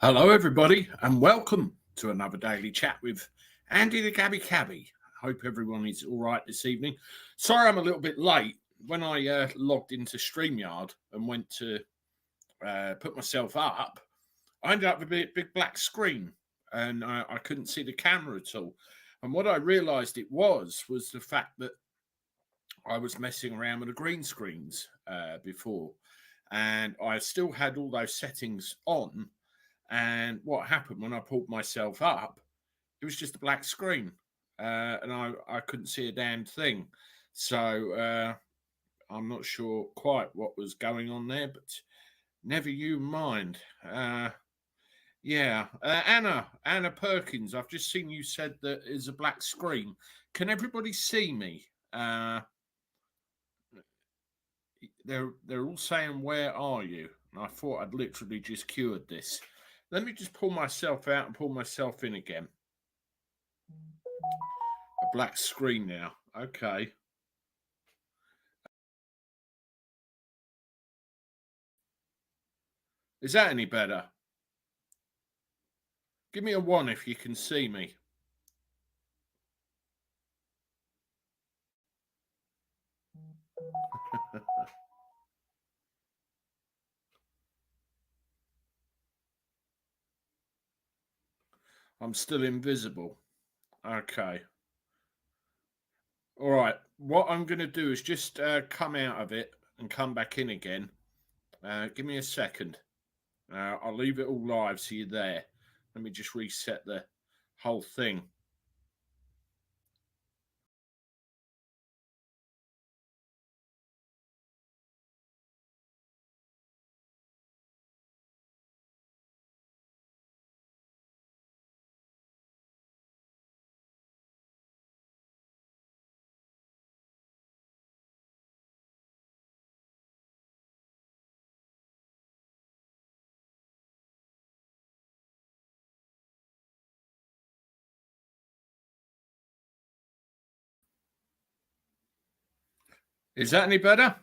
Hello, everybody, and welcome to another daily chat with Andy the Gabby Cabby. Hope everyone is all right this evening. Sorry, I'm a little bit late. When I logged into StreamYard and went to put myself up, I ended up with a big black screen, and I couldn't see the camera at all. And what I realised it was the fact that I was messing around with the green screens before, and I still had all those settings on. And what happened when I pulled myself up, it was just a black screen, and I couldn't see a damn thing. So I'm not sure quite what was going on there, but never you mind. Yeah, Anna Perkins. I've just seen you said that is a black screen. Can everybody see me? They're all saying, "Where are you?" And I thought I'd literally just cured this. Let me just pull myself out and pull myself in again. A black screen now. Okay. Is that any better? Give me a 1 if you can see me. I'm still invisible. Okay. All right. What I'm going to do is just come out of it and come back in again. Give me a second. I'll leave it all live so you're there. Let me just reset the whole thing. Is that any better?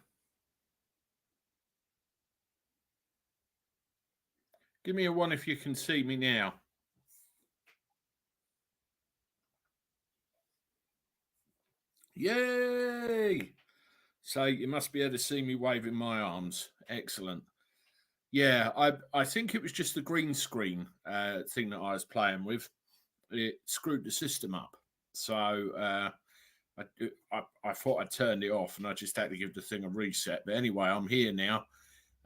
Give me a 1 if you can see me now. Yay! So you must be able to see me waving my arms. Excellent. Yeah, I think it was just the green screen thing that I was playing with. It screwed the system up. So I thought I turned it off and I just had to give the thing a reset. But anyway, I'm here now.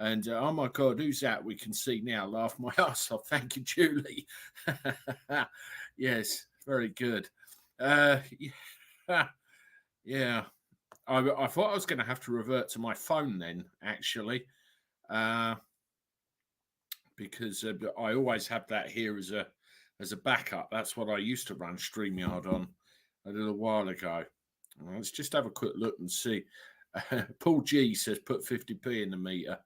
And oh my God, who's that? We can see now. Laugh my ass off. Thank you, Julie. Yes, very good. Yeah, yeah. I thought I was going to have to revert to my phone then, actually, because I always have that here as a backup. That's what I used to run StreamYard on a little while ago. Let's just have a quick look and see. Paul G says put 50p in the meter.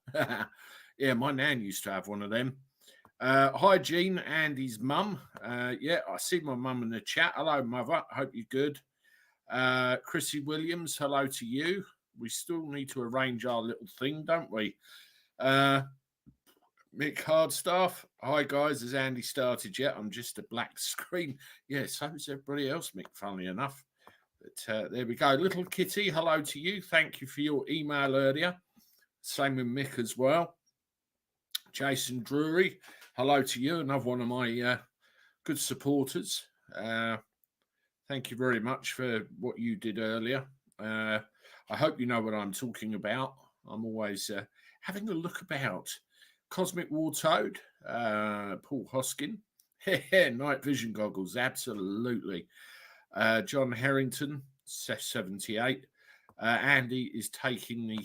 Yeah, my nan used to have one of them. Hi, Jean, Andy's mum. Yeah, I see my mum in the chat. Hello, mother. Hope you're good. Chrissy Williams, hello to you. We still need to arrange our little thing, don't we? Mick Hardstaff, hi guys. Has Andy started yet? I'm just a black screen. Yeah, so is everybody else, Mick, funnily enough. But there we go. Little Kitty, hello to you. Thank you for your email earlier. Same with Mick as well. Jason Drury, hello to you. Another one of my good supporters. Thank you very much for what you did earlier. I hope you know what I'm talking about. I'm always having a look about. Cosmic War Toad, Paul Hoskin, night vision goggles, absolutely. John Harrington, 78. Andy is taking the,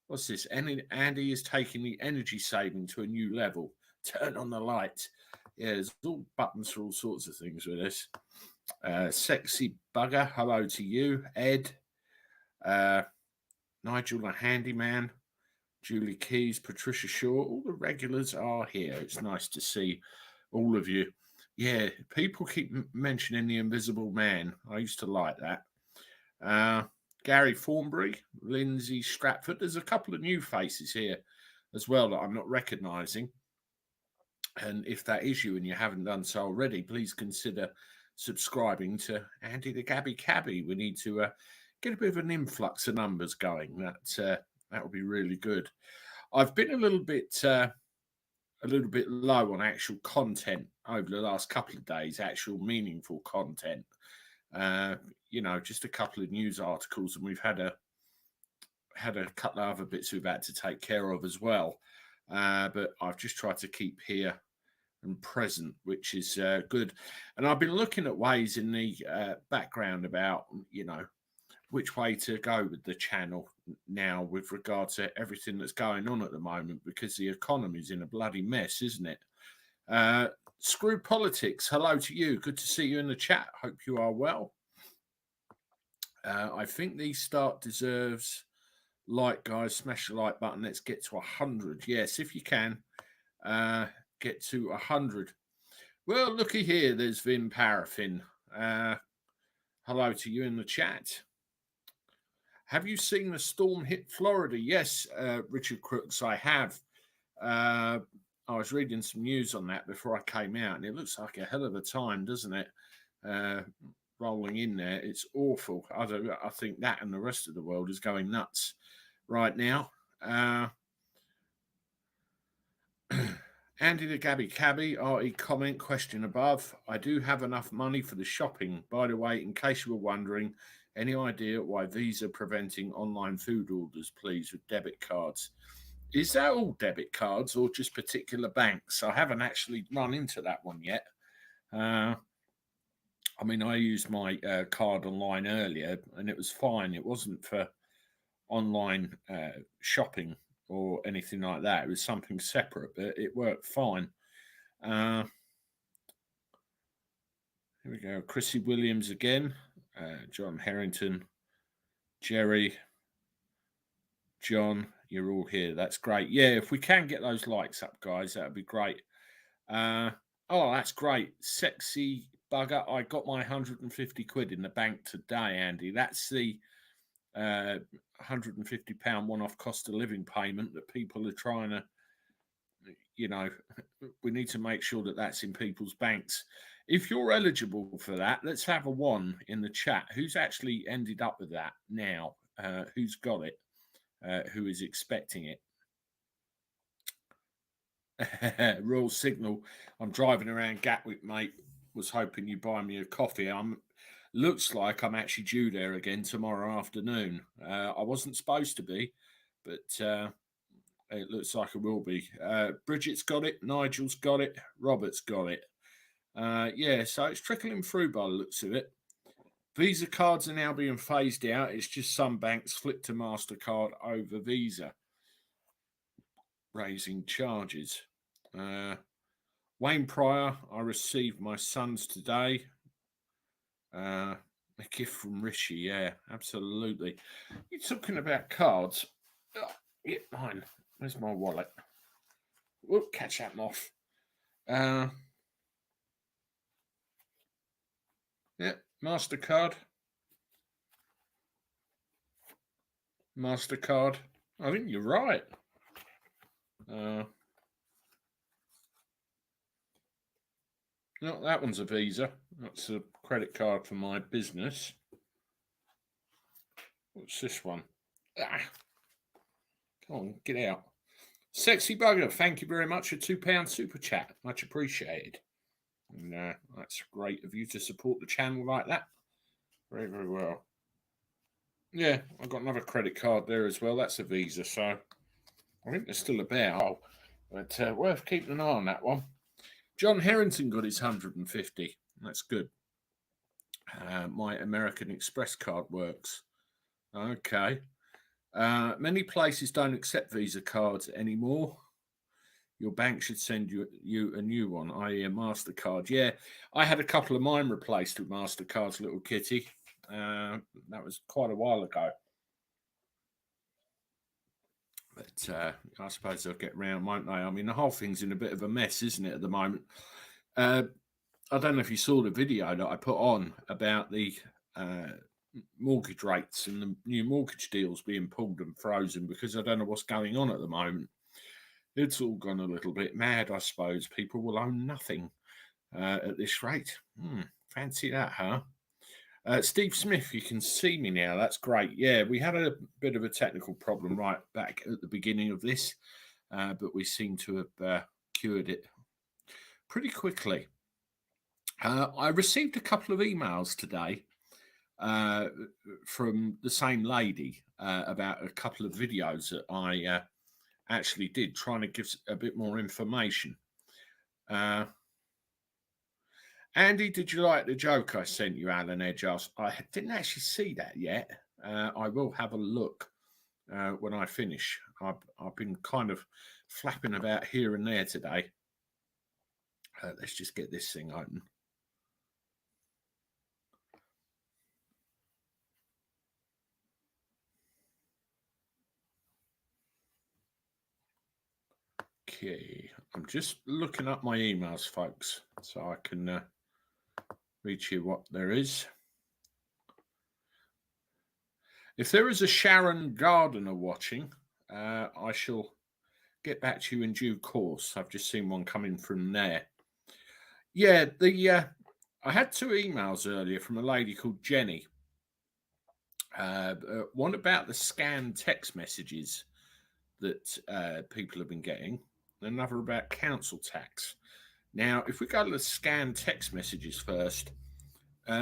what's this? Andy is taking the energy saving to a new level. Turn on the light. Yeah, there's all buttons for all sorts of things with this. Sexy Bugger, hello to you. Ed, Nigel the Handyman, Julie Keys, Patricia Shaw, all the regulars are here. It's nice to see all of you. Yeah, people keep mentioning the Invisible Man. I used to like that. Gary Thornbury, Lindsay Stratford. There's a couple of new faces here as well that I'm not recognising. And if that is you and you haven't done so already, please consider subscribing to Andy the Gabby Cabby. We need to get a bit of an influx of numbers going. That would be really good. I've been a little bit low on actual content over the last couple of days, actual meaningful content. Uh, just a couple of news articles, and we've had a couple of other bits we've had to take care of as well. But I've just tried to keep here and present, which is good. And I've been looking at ways in the background about, which way to go with the channel now with regard to everything that's going on at the moment, because the economy's in a bloody mess, isn't it? Screw politics. Hello to you. Good to see you in the chat. Hope you are well. I think the start deserves like, guys. Smash the like button. Let's get to 100. Yes, if you can. Get to 100. Well, looky here. There's Vin Paraffin. Hello to you in the chat. Have you seen the storm hit Florida? Yes, Richard Crooks, I have. I was reading some news on that before I came out, and it looks like a hell of a time, doesn't it? Rolling in there. It's awful. I think that and the rest of the world is going nuts right now. Andy the Gabby Cabby, RE comment, question above. I do have enough money for the shopping. By the way, in case you were wondering, any idea why Visa preventing online food orders, please, with debit cards? Is that all debit cards or just particular banks? I haven't actually run into that one yet. I used my card online earlier and it was fine. It wasn't for online shopping or anything like that. It was something separate, but it worked fine. Here we go. Chrissy Williams again. John Harrington, Jerry, John, you're all here. That's great. Yeah, if we can get those likes up, guys, that would be great. That's great. Sexy bugger. I got my 150 quid in the bank today, Andy. That's the £150 one-off cost of living payment that people are trying to, we need to make sure that that's in people's banks. If you're eligible for that, let's have a one in the chat. Who's actually ended up with that now? Who's got it? Who is expecting it? Royal Signal. I'm driving around Gatwick, mate. Was hoping you buy me a coffee. Looks like I'm actually due there again tomorrow afternoon. I wasn't supposed to be, but it looks like I will be. Bridget's got it. Nigel's got it. Robert's got it. So it's trickling through by the looks of it. Visa cards are now being phased out. It's just some banks flip to MasterCard over Visa, raising charges. Wayne Pryor, I received my sons today. A gift from Rishi, yeah, absolutely. You're talking about cards. Yeah, mine. Where's my wallet? We'll catch that moth. MasterCard. MasterCard. I think you're right. No, that one's a Visa. That's a credit card for my business. What's this one? Come on, get out. Sexy bugger, thank you very much for £2 super chat. Much appreciated. And that's great of you to support the channel like that. Very, very well. Yeah, I've got another credit card there as well. That's a Visa, so I think there's still about. But worth keeping an eye on that one. John Harrington got his 150. That's good. My American Express card works. Okay. Many places don't accept Visa cards anymore. Your bank should send you a new one, i.e. a MasterCard. Yeah, I had a couple of mine replaced with MasterCards, little kitty. That was quite a while ago. But I suppose they'll get round, won't they? I mean, the whole thing's in a bit of a mess, isn't it, at the moment? I don't know if you saw the video that I put on about the mortgage rates and the new mortgage deals being pulled and frozen, because I don't know what's going on at the moment. It's all gone a little bit mad, I suppose. People will own nothing at this rate. Fancy that, huh? Steve Smith, you can see me now. That's great. Yeah, we had a bit of a technical problem right back at the beginning of this, but we seem to have cured it pretty quickly. I received a couple of emails today uh, from the same lady about a couple of videos that I actually did, trying to give a bit more information. Andy, did you like the joke I sent you, Alan Edge? I didn't actually see that yet. I will have a look when I finish. I've been kind of flapping about here and there today. Let's just get this thing open. Okay, I'm just looking up my emails, folks, so I can read you what there is. If there is a Sharon Gardiner watching, I shall get back to you in due course. I've just seen one coming from there. Yeah, I had 2 emails earlier from a lady called Jenny. One about the scanned text messages that people have been getting, and another about council tax. Now, if we go to the scanned text messages first,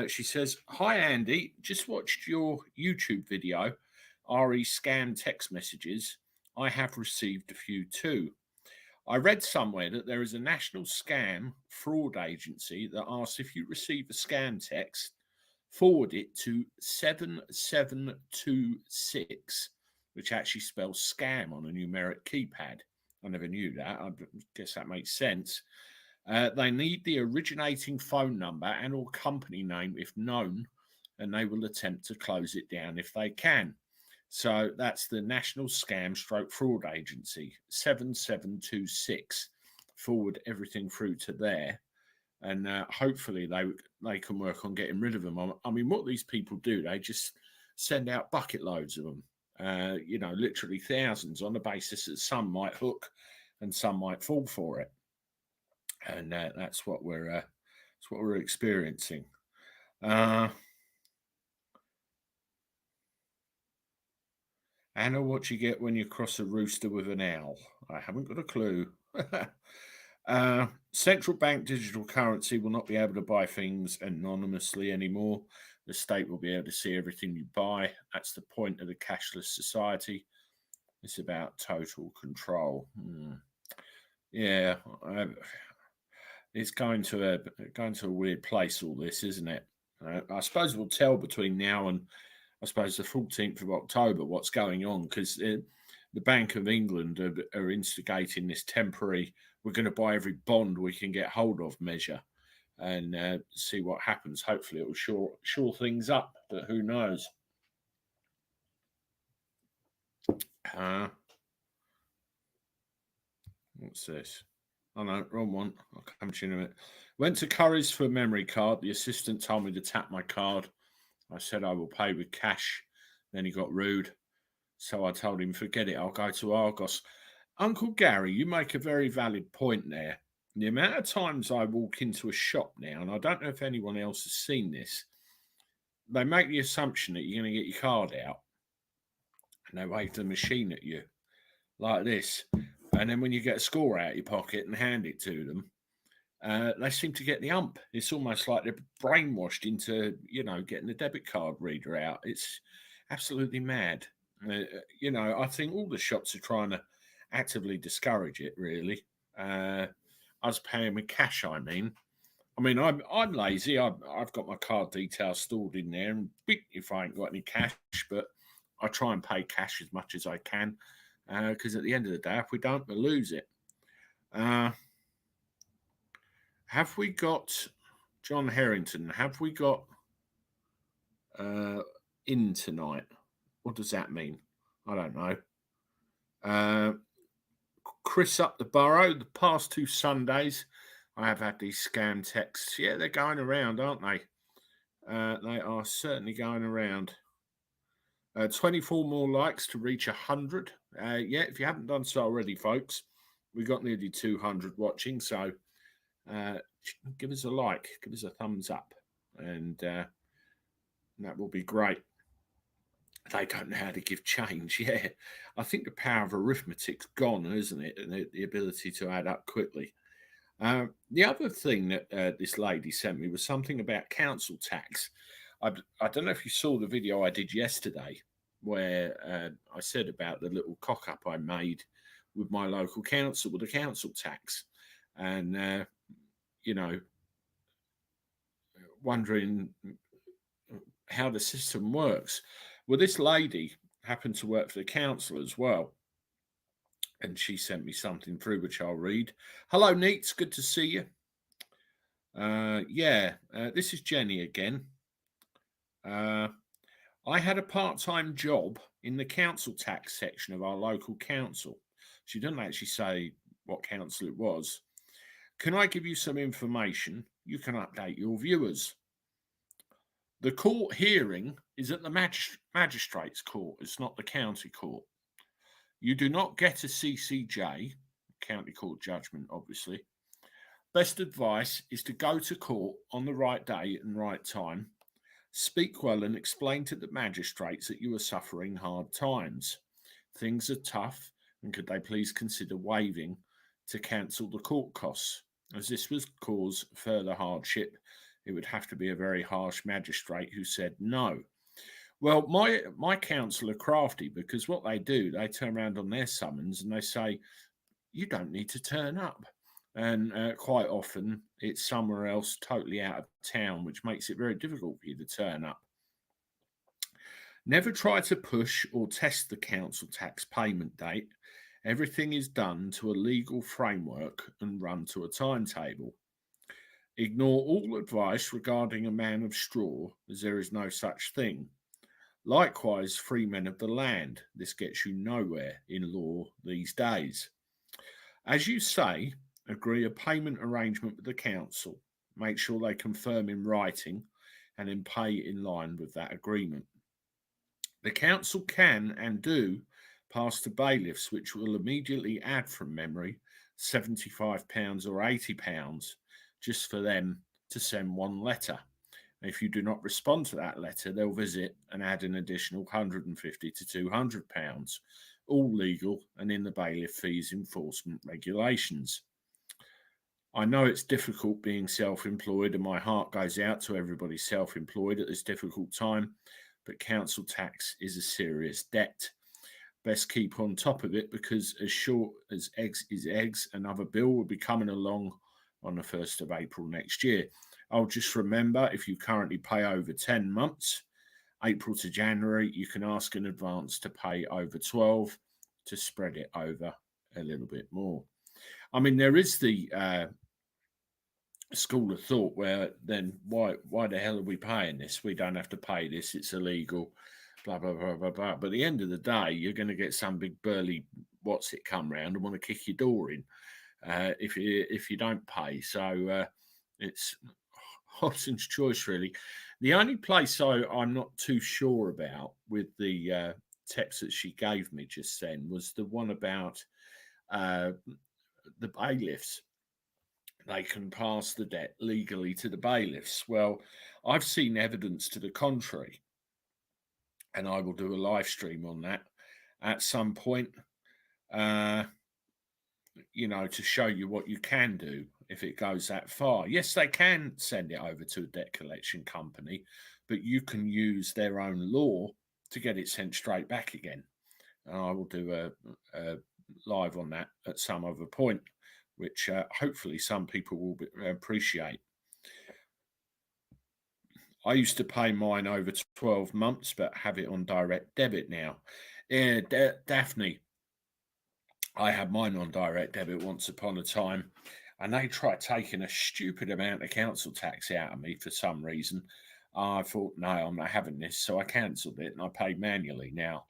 she says, "Hi Andy, just watched your YouTube video, RE scanned text messages. I have received a few too. I read somewhere that there is a national scam fraud agency that asks if you receive a scam text, forward it to 7726, which actually spells scam on a numeric keypad. I never knew that. I guess that makes sense. They need the originating phone number and or company name if known, and they will attempt to close it down if they can. So that's the National Scam Stroke Fraud Agency, 7726. Forward everything through to there, and hopefully they can work on getting rid of them. I mean, what these people do, they just send out bucket loads of them, literally thousands, on the basis that some might hook and some might fall for it, and that's what we're experiencing. Anna, what you get when you cross a rooster with an owl? I haven't got a clue. Central bank digital currency will not be able to buy things anonymously anymore. The state will be able to see everything you buy. That's the point of the cashless society. It's about total control. Yeah, it's going to a weird place. All this, isn't it? I suppose we'll tell between now and I suppose the 14th of October what's going on, because the Bank of England are instigating this temporary, we're going to buy every bond we can get hold of measure, and see what happens. Hopefully it will shore things up, but who knows. What's this? Oh no, wrong one. I'll come to you in a minute. Went to Curry's for a memory card. The assistant told me to tap my card. I said I will pay with cash. Then he got rude. So I told him, forget it, I'll go to Argos. Uncle Gary, you make a very valid point there. The amount of times I walk into a shop now, and I don't know if anyone else has seen this, they make the assumption that you're going to get your card out, and they wave the machine at you like this. And then when you get a score out of your pocket and hand it to them, they seem to get the ump. It's almost like they're brainwashed into, getting the debit card reader out. It's absolutely mad. I think all the shops are trying to actively discourage it. Really, I was paying with cash. I'm lazy. I've got my card details stored in there, and if I ain't got any cash, but I try and pay cash as much as I can, because at the end of the day, if we don't, we lose it. Have we got John Harrington? Have we got in tonight? What does that mean? I don't know. Chris up the borough. The past 2 Sundays, I have had these scam texts. Yeah, they're going around, aren't they? They are certainly going around. 24 more likes to reach 100. Yeah, if you haven't done so already, folks, We got nearly 200 watching, so give us a like, give us a thumbs up, and that will be great. They don't know how to give change. Yeah, I think the power of arithmetic's gone, isn't it? And the ability to add up quickly. The other thing that this lady sent me was something about council tax. I don't know if you saw the video I did yesterday where I said about the little cock up I made with my local council with the council tax, and you know, wondering how the system works. Well, this lady happened to work for the council as well, and she sent me something through which I'll read. Hello, Neats. Good to see you. This is Jenny again. I had a part-time job in the council tax section of our local council. She didn't actually say what council it was. Can I give you some information? You can update your viewers. The court hearing is at the magistrates' court. It's not the county court. You do not get a CCJ, county court judgment, obviously. Best advice is to go to court on the right day and right time. Speak well and explain to the magistrates that you are suffering hard times. Things are tough, and could they please consider waiving to cancel the court costs? As this would cause further hardship, it would have to be a very harsh magistrate who said no. Well, my council are crafty, because what they do, they turn around on their summons and they say, you don't need to turn up. And quite often it's somewhere else totally out of town, which makes it very difficult for you to turn up. Never try to push or test the council tax payment date. Everything is done to a legal framework and run to a timetable. Ignore all advice regarding a man of straw, as there is no such thing. Likewise, free men of the land. This gets you nowhere in law these days. As you say, agree a payment arrangement with the council. Make sure they confirm in writing and then pay in line with that agreement. The council can and do pass to bailiffs, which will immediately add from memory £75 or £80 just for them to send one letter. If you do not respond to that letter, they'll visit and add an additional £150 to £200, all legal and in the bailiff fees enforcement regulations. I know it's difficult being self-employed, and my heart goes out to everybody self-employed at this difficult time, but council tax is a serious debt. Best keep on top of it, because as short as eggs is eggs, another bill will be coming along on the 1st of April next year. I'll just remember, if you currently pay over 10 months, April to January, you can ask in advance to pay over 12 to spread it over a little bit more. I mean, there is the school of thought where then why the hell are we paying this? We don't have to pay this. It's illegal, blah, blah, blah, blah, blah. But at the end of the day, you're going to get some big burly what's it come round and want to kick your door in if you don't pay. So it's Hobson's choice, really. The only place I'm not too sure about with the text that she gave me just then was the one about the bailiffs. They can pass the debt legally to the bailiffs. Well, I've seen evidence to the contrary, and I will do a live stream on that at some point, to show you what you can do if it goes that far. Yes, they can send it over to a debt collection company, but you can use their own law to get it sent straight back again. And I will do a live on that at some other point, which hopefully some people will appreciate. I used to pay mine over 12 months, but have it on direct debit now. Yeah, Daphne, I had mine on direct debit once upon a time, and they tried taking a stupid amount of council tax out of me for some reason. I thought, no, I'm not having this, so I cancelled it and I paid manually. Now,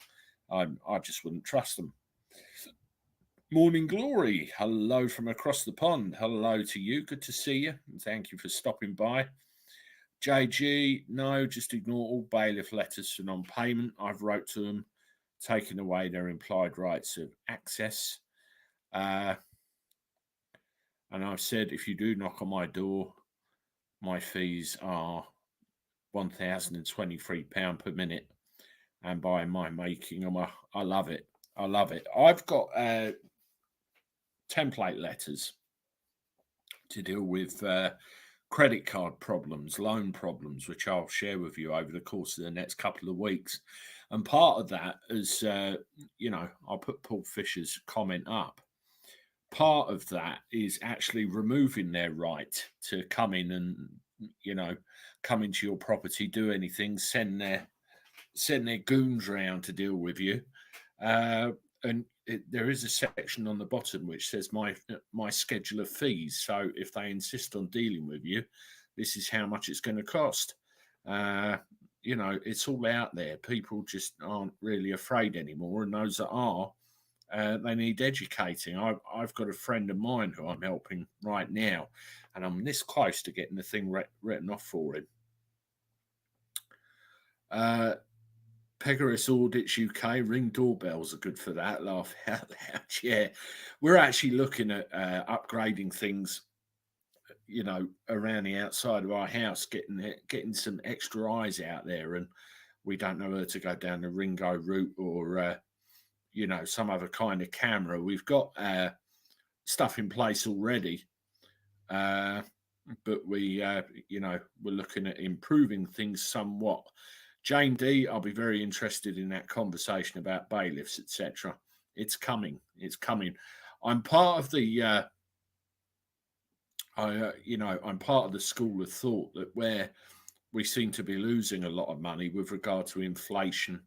I just wouldn't trust them. Morning Glory, hello from across the pond. Hello to you, good to see you, and thank you for stopping by. JG, no, just ignore all bailiff letters for non-payment. I've wrote to them, taking away their implied rights of access. And I've said, if you do knock on my door, my fees are £1,023 per minute. And by my making them, I love it. I love it. I've got template letters to deal with credit card problems, loan problems, which I'll share with you over the course of the next couple of weeks. And part of that is, I'll put Paul Fisher's comment up. Part of that is actually removing their right to come in and, come into your property, do anything, send their goons round to deal with you. And there is a section on the bottom which says my schedule of fees. So if they insist on dealing with you, this is how much it's going to cost. It's all out there. People just aren't really afraid anymore, and those that are, they need educating. I've got a friend of mine who I'm helping right now, and I'm this close to getting the thing written off for him. Pegasus Audits UK, Ring doorbells are good for that. Laugh out loud. Yeah, we're actually looking at upgrading things, around the outside of our house, getting some extra eyes out there, and we don't know whether to go down the Ringo route or some other kind of camera. We've got stuff in place already, but we're looking at improving things somewhat. Jane D, I'll be very interested in that conversation about bailiffs, etc. It's coming. It's coming. I'm part of the I'm part of the school of thought that where we seem to be losing a lot of money with regard to inflation,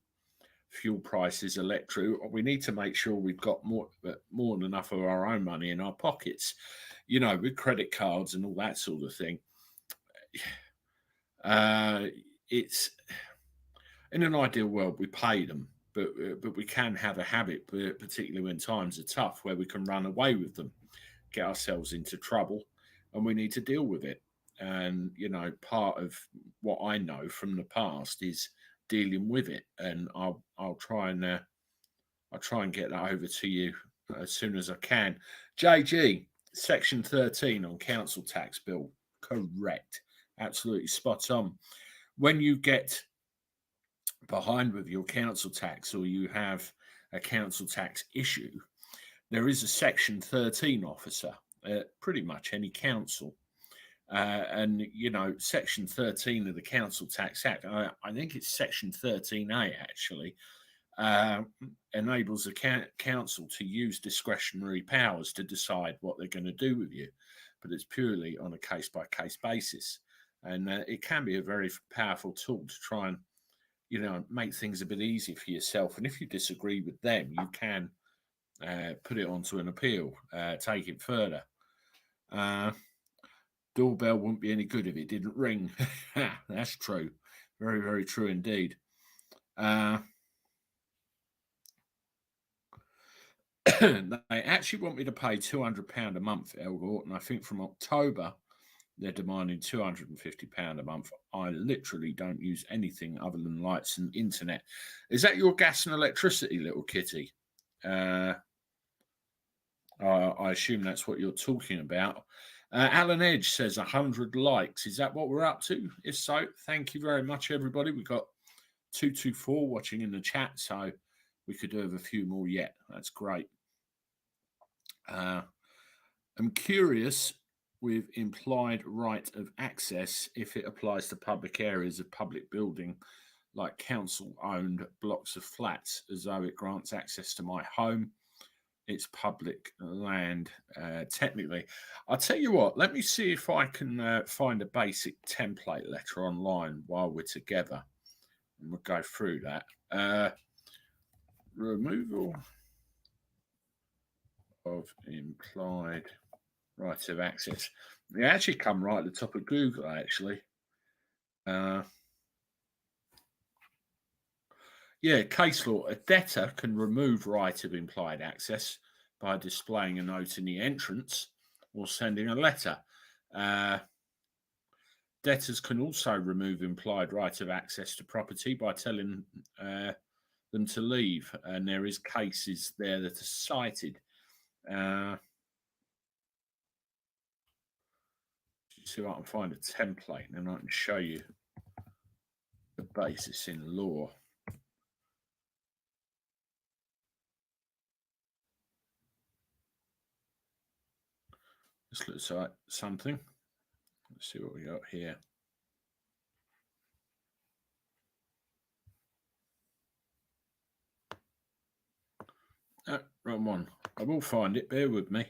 fuel prices, electric. We need to make sure we've got more than enough of our own money in our pockets, with credit cards and all that sort of thing. It's in an ideal world we pay them, but we can have a habit, particularly when times are tough, where we can run away with them, get ourselves into trouble, and we need to deal with it. And part of what I know from the past is dealing with it, and I'll try and get that over to you as soon as I can. JG, section 13 on council tax bill, correct, absolutely spot on. When you get behind with your council tax, or you have a council tax issue, there is a section 13 officer at pretty much any council. And section 13 of the Council Tax Act, I think it's section 13A actually, enables the council to use discretionary powers to decide what they're going to do with you, but it's purely on a case-by-case basis. And it can be a very powerful tool to try and make things a bit easier for yourself. And if you disagree with them, you can put it onto an appeal, take it further. Doorbell wouldn't be any good if it didn't ring. That's true. Very, very true indeed. They actually want me to pay £200 a month, Elgort, and I think from October they're demanding £250 a month. I literally don't use anything other than lights and internet. Is that your gas and electricity, little kitty? I assume that's what you're talking about. Alan Edge says 100 likes. Is that what we're up to? If so, thank you very much, everybody. We've got 224 watching in the chat, so we could do with a few more yet. That's great. I'm curious with implied right of access if it applies to public areas of public building like council-owned blocks of flats, as though it grants access to my home. It's public land, technically. I'll tell you what, let me see if I can find a basic template letter online while we're together. And we'll go through that. Removal of implied right of access. They actually come right at the top of Google, actually. Yeah, case law. A debtor can remove right of implied access by displaying a note in the entrance or sending a letter. Debtors can also remove implied right of access to property by telling them to leave, and there is cases there that are cited. See if I can find a template and I can show you the basis in law. This looks like something. Let's see what we got here. Oh, wrong one. I will find it. Bear with me.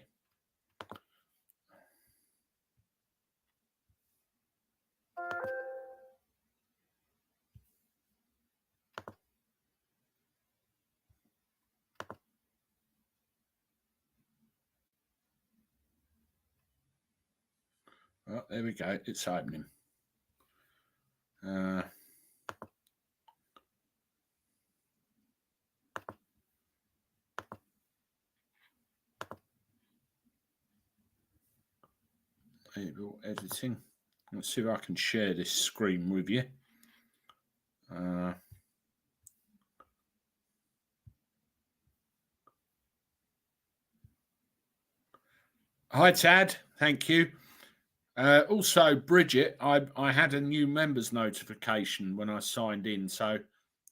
Oh, there we go. It's opening. Able editing. Let's see if I can share this screen with you. Hi, Tad. Thank you. Also, Bridget, I had a new members notification when I signed in, so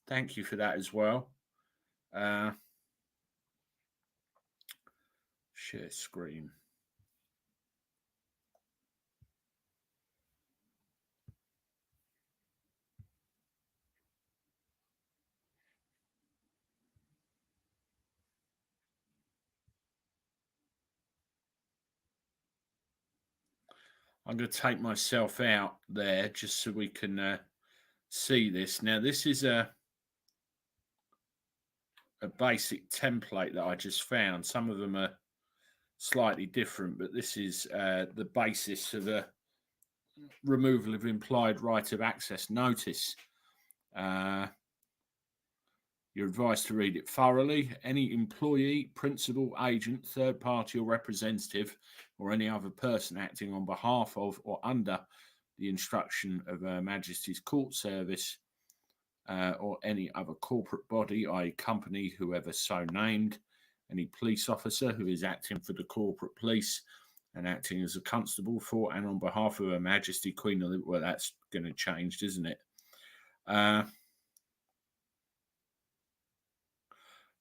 thank you for that as well. Share screen. I'm going to take myself out there just so we can see this. Now, this is a basic template that I just found. Some of them are slightly different, but this is the basis of a removal of implied right of access notice. You're advised to read it thoroughly. Any employee, principal, agent, third party or representative, or any other person acting on behalf of or under the instruction of Her Majesty's Court Service or any other corporate body, i.e. company, whoever so named, any police officer who is acting for the corporate police and acting as a constable for and on behalf of Her Majesty Queen Elizabeth. Well, that's going to change, isn't it?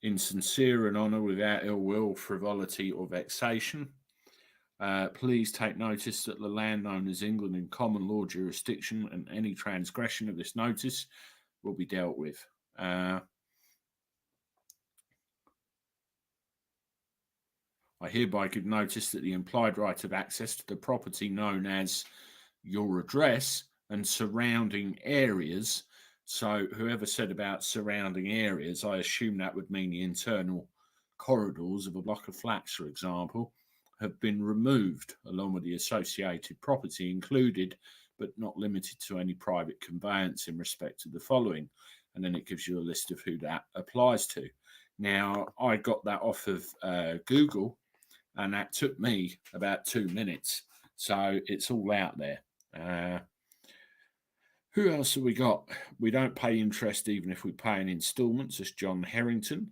In sincere and honour, without ill will, frivolity, or vexation. Please take notice that the land known as England in common law jurisdiction and any transgression of this notice will be dealt with. I hereby give notice that the implied right of access to the property known as your address and surrounding areas. So whoever said about surrounding areas, I assume that would mean the internal corridors of a block of flats, for example, have been removed along with the associated property included, but not limited to any private conveyance in respect to the following. And then it gives you a list of who that applies to. Now, I got that off of Google, and that took me about 2 minutes. So it's all out there. Who else have we got? We don't pay interest even if we pay in instalments. It's John Harrington.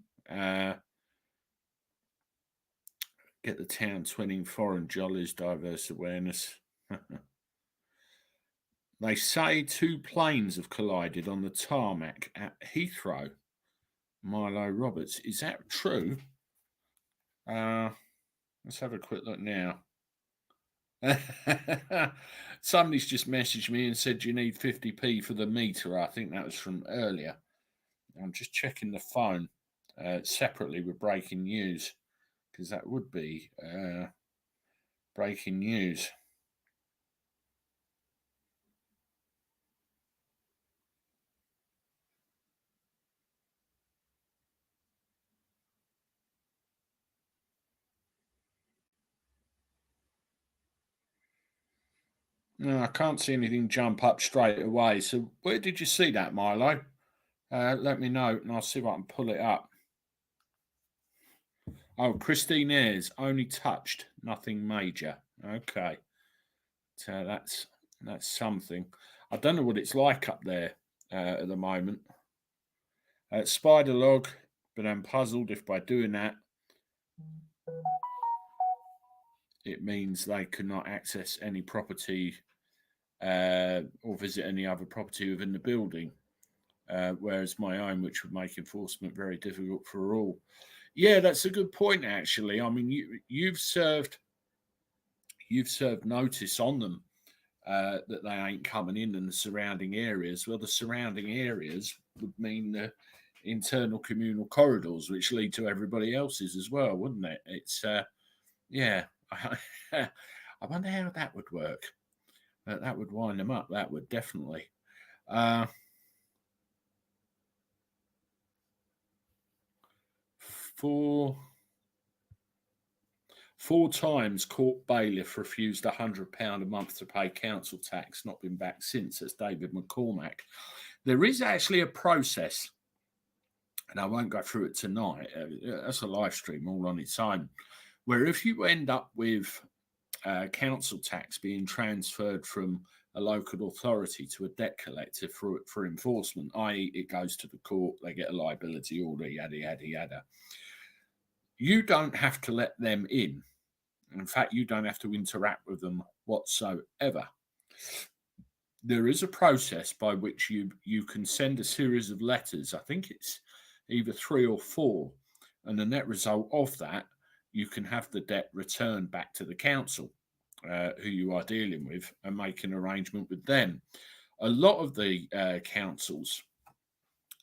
Get the town twinning foreign jollies, diverse awareness. They say 2 planes have collided on the tarmac at Heathrow. Milo Roberts. Is that true? Let's have a quick look now. Somebody's just messaged me and said you need 50p for the meter. I think that was from earlier. I'm just checking the phone separately with breaking news, because that would be breaking news. No, I can't see anything jump up straight away. So where did you see that, Milo? Let me know and I'll see if I can pull it up. Oh, Christine Ayres, only touched, nothing major. Okay. So that's something. I don't know what it's like up there at the moment. Spider log, but I'm puzzled if by doing that it means they cannot access any property or visit any other property within the building. Whereas my own, which would make enforcement very difficult for all. Yeah, that's a good point. Actually, I mean, you've served notice on them that they ain't coming in the surrounding areas. Well, the surrounding areas would mean the internal communal corridors, which lead to everybody else's as well, wouldn't it? It's yeah. I wonder how that would work. That would wind them up. That would definitely. Uh, four times court bailiff refused £100 a month to pay council tax. Not been back since. That's David McCormack. There is actually a process, and I won't go through it tonight. That's a live stream all on its own. Where if you end up with council tax being transferred from a local authority to a debt collector for enforcement, i.e., it goes to the court, they get a liability order, yada, yada, yada. You don't have to let them in. In fact, you don't have to interact with them whatsoever. There is a process by which you can send a series of letters. I think it's either 3 or 4, and the net result of that, you can have the debt returned back to the council who you are dealing with and make an arrangement with them. A lot of the councils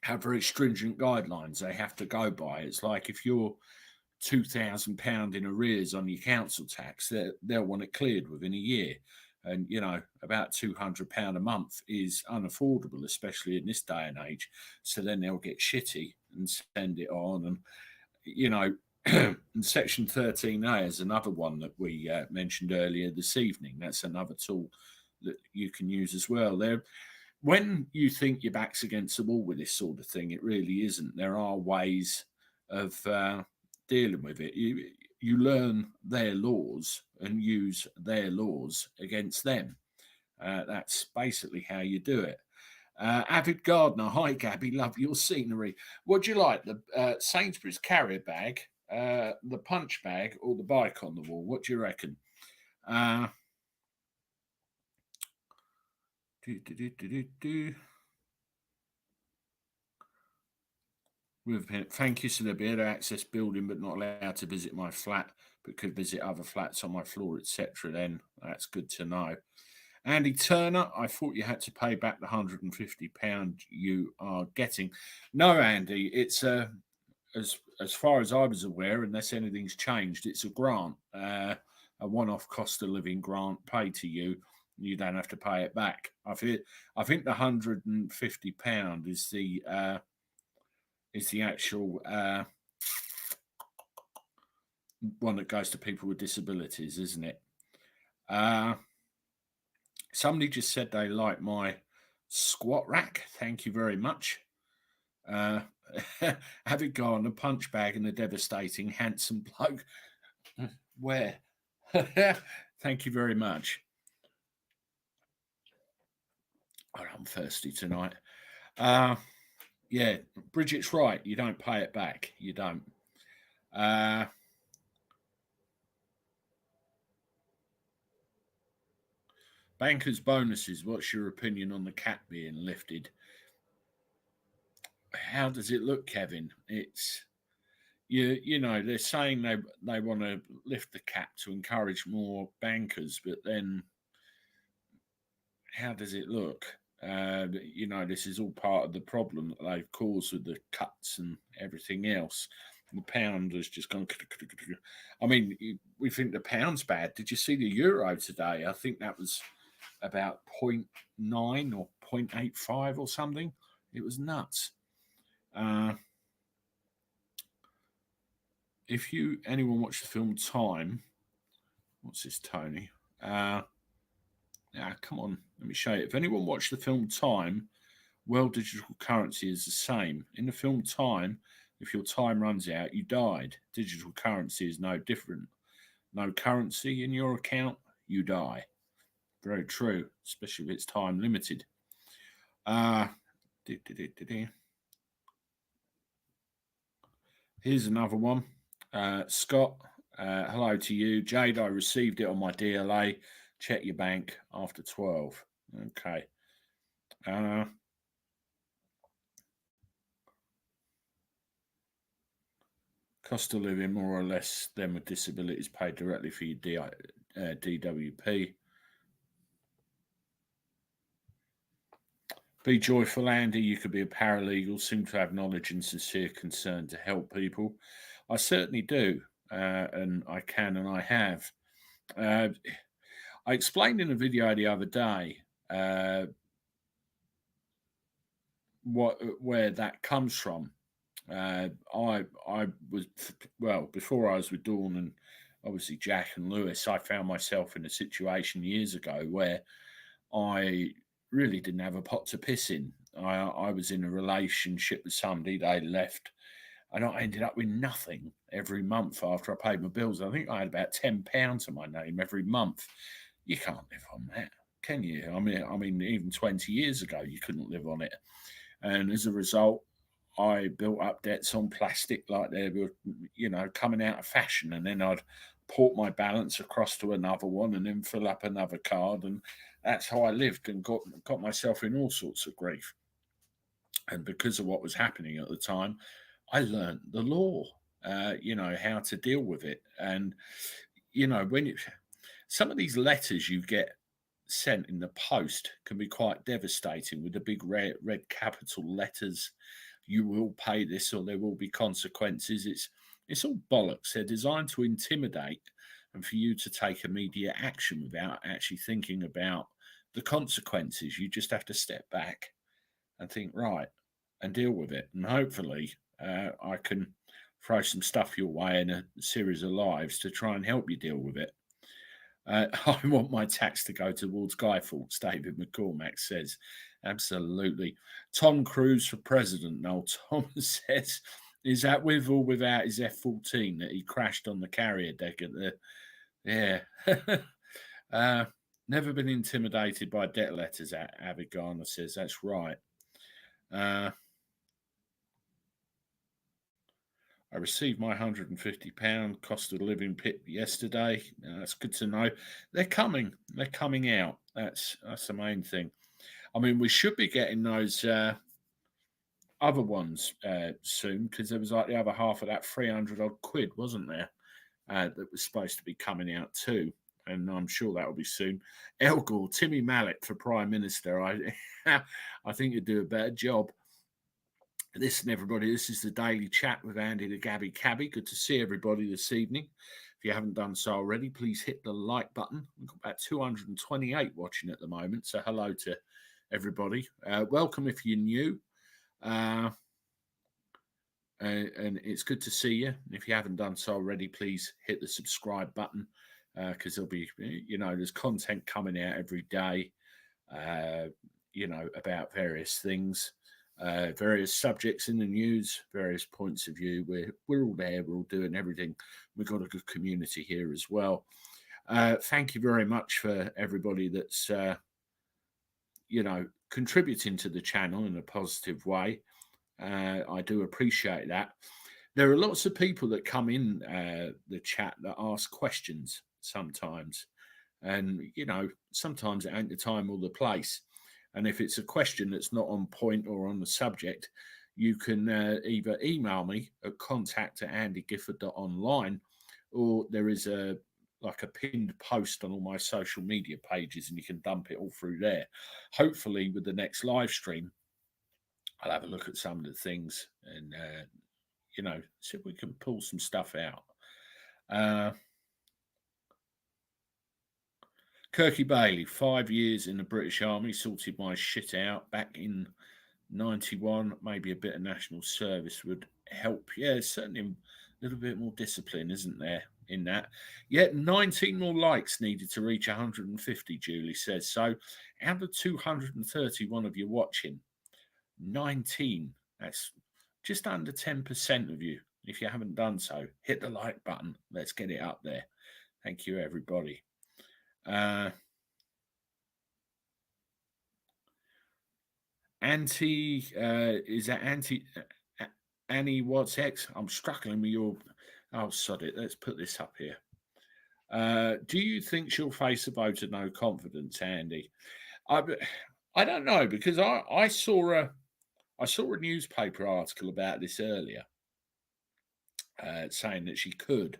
have very stringent guidelines they have to go by. It's like if you're £2,000 in arrears on your council tax, they'll want it cleared within a year. And, about £200 a month is unaffordable, especially in this day and age. So then they'll get shitty and send it on. And, Section 13A is another one that we mentioned earlier this evening. That's another tool that you can use as well. When you think your back's against the wall with this sort of thing, it really isn't. There are ways of dealing with it. You learn their laws and use their laws against them. That's basically how you do it. Avid Gardener, hi Gabby, love your scenery. What do you like, the Sainsbury's carrier bag, the punch bag, or the bike on the wall? What do you reckon? Thank you, Celebia. Access building, but not allowed to visit my flat, but could visit other flats on my floor, etc. Then that's good to know. Andy Turner, I thought you had to pay back the £150 you are getting. No, Andy, it's as far as I was aware, unless anything's changed, it's a grant, a one-off cost of living grant paid to you. You don't have to pay it back. I think the £150 is the actual one that goes to people with disabilities, isn't it? Somebody just said they like my squat rack. Thank you very much. Have it gone, a punch bag and a devastating handsome bloke. Where? Thank you very much. Oh, I'm thirsty tonight. Yeah, Bridget's right. You don't pay it back. You don't. Bankers' bonuses. What's your opinion on the cap being lifted? How does it look, Kevin? It's they're saying they want to lift the cap to encourage more bankers, but then how does it look? This is all part of the problem that they've caused with the cuts and everything else. The pound has just gone. I mean, we think the pound's bad. Did you see the euro today? I think that was about 0.9 or 0.85 or something. It was nuts. If anyone watched the film Time, what's this, Tony? Come on, let me show you. If anyone watched the film Time, world digital currency is the same. In the film Time, if your time runs out, you died. Digital currency is no different. No currency in your account, you die. Very true, especially if it's time limited. Here's another one. Scott, Hello to you, Jade. I received it on my DLA. Check your bank after 12. Okay. Uh, Cost of living, more or less, them with disabilities paid directly for your DWP. Be joyful, Andy. You could be a paralegal, seem to have knowledge and sincere concern to help people. I certainly do, and I can and I have. Uh, I explained in a video the other day where that comes from. I was, well, before I was with Dawn and obviously Jack and Lewis. I found myself in a situation years ago where I really didn't have a pot to piss in. I was in a relationship with somebody, they left, and I ended up with nothing every month after I paid my bills. I think I had about £10 on my name every month. You can't live on that, can you? I mean, even 20 years ago, you couldn't live on it. And as a result, I built up debts on plastic like they were, coming out of fashion. And then I'd port my balance across to another one and then fill up another card. And that's how I lived and got myself in all sorts of grief. And because of what was happening at the time, I learned the law, how to deal with it. And, when some of these letters you get sent in the post can be quite devastating with the big red capital letters. You will pay this or there will be consequences. It's all bollocks. They're designed to intimidate and for you to take immediate action without actually thinking about the consequences. You just have to step back and think, right, and deal with it. And hopefully, I can throw some stuff your way in a series of lives to try and help you deal with it. I want my tax to go towards Guy Fawkes, David McCormack says. Absolutely. Tom Cruise for president, Noel Thomas says. Is that with or without his F-14 that he crashed on the carrier deck at the... Yeah. Never been intimidated by debt letters, Avid Garner says. That's right. I received my £150 cost of living pit yesterday. That's good to know. They're coming. They're coming out. That's the main thing. I mean, we should be getting those other ones soon because there was like the other half of that 300 odd quid, wasn't there? That was supposed to be coming out too. And I'm sure that will be soon. El Gore, Timmy Mallet for Prime Minister. I think you'd do a better job. Listen, everybody, this is the Daily Chat with Andy the Gabby Cabby. Good to see everybody this evening. If you haven't done so already, please hit the like button. We've got about 228 watching at the moment, so hello to everybody. Welcome if you're new. And it's good to see you. And if you haven't done so already, please hit the subscribe button because there'll be, there's content coming out every day, about various things. Various subjects in the news, various points of view. We're all there. We're all doing everything. We've got a good community here as well. Thank you very much for everybody that's contributing to the channel in a positive way. I do appreciate that. There are lots of people that come in the chat that ask questions sometimes, and sometimes it ain't the time or the place. And if it's a question that's not on point or on the subject, you can either email me at contact@andygifford.online, or there is a pinned post on all my social media pages, and you can dump it all through there. Hopefully, with the next live stream, I'll have a look at some of the things and see if we can pull some stuff out. Kirky Bailey, 5 years in the British Army, sorted my shit out back in 91. Maybe a bit of national service would help. Yeah, certainly a little bit more discipline, isn't there, in that? Yet 19 more likes needed to reach 150, Julie says. So out of 231 of you watching, 19, that's just under 10% of you. If you haven't done so, hit the like button. Let's get it up there. Thank you, everybody. Is that Annie What's X? I'm struggling with your Oh, sod it. Let's put this up here. Do you think she'll face a vote of no confidence, Andy? I don't know, because I saw a newspaper article about this earlier, saying that she could,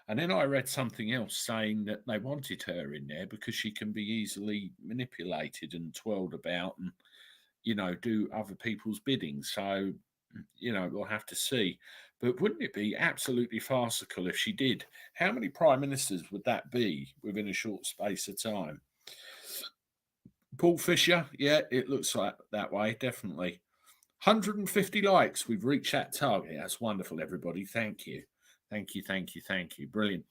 and then I read something else saying that they wanted her in there because she can be easily manipulated and twirled about, and do other people's bidding. So we'll have to see. But wouldn't it be absolutely farcical if she did? How many prime ministers would that be within a short space of time? Paul Fisher, yeah, it looks like that way, definitely. 150 likes. We've reached that target. That's wonderful, everybody. Thank you. Thank you, thank you, thank you. Brilliant.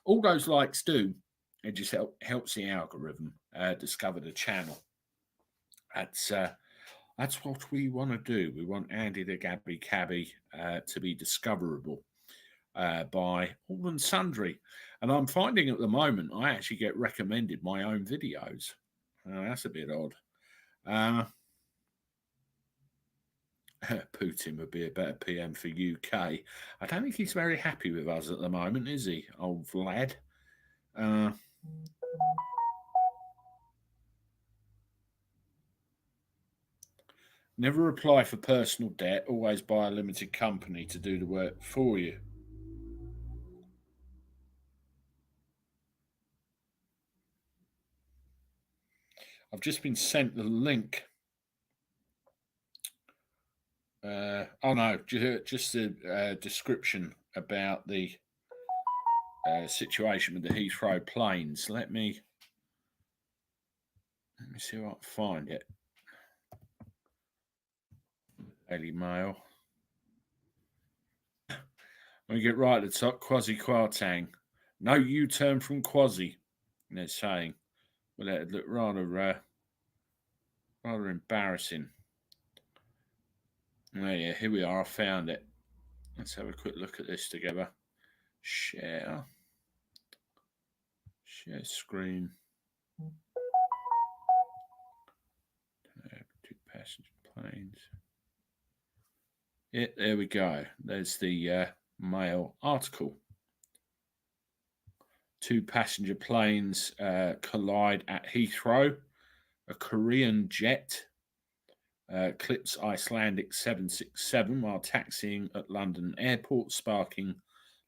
All those likes do, it just helps the algorithm discover the channel. That's what we want to do. We want Andy the Gabby Cabby to be discoverable by all and sundry. And I'm finding at the moment I actually get recommended my own videos. That's a bit odd. Putin would be a better PM for UK. I don't think he's very happy with us at the moment, is he, old Vlad? Never apply for personal debt. Always buy a limited company to do the work for you. I've just been sent the link. Oh no, just a description about the situation with the Heathrow planes. Let me see if I can find it. Daily Mail. When we get right at the top, Kwasi Kwarteng. No U-turn from Kwasi. They're saying. Well, that would look rather embarrassing. Oh, yeah, here we are. I found it. Let's have a quick look at this together. Share screen. Two passenger planes. Yeah, there we go. There's the Mail article. Two passenger planes collide at Heathrow. A Korean jet clips Icelandic 767 while taxiing at London Airport, sparking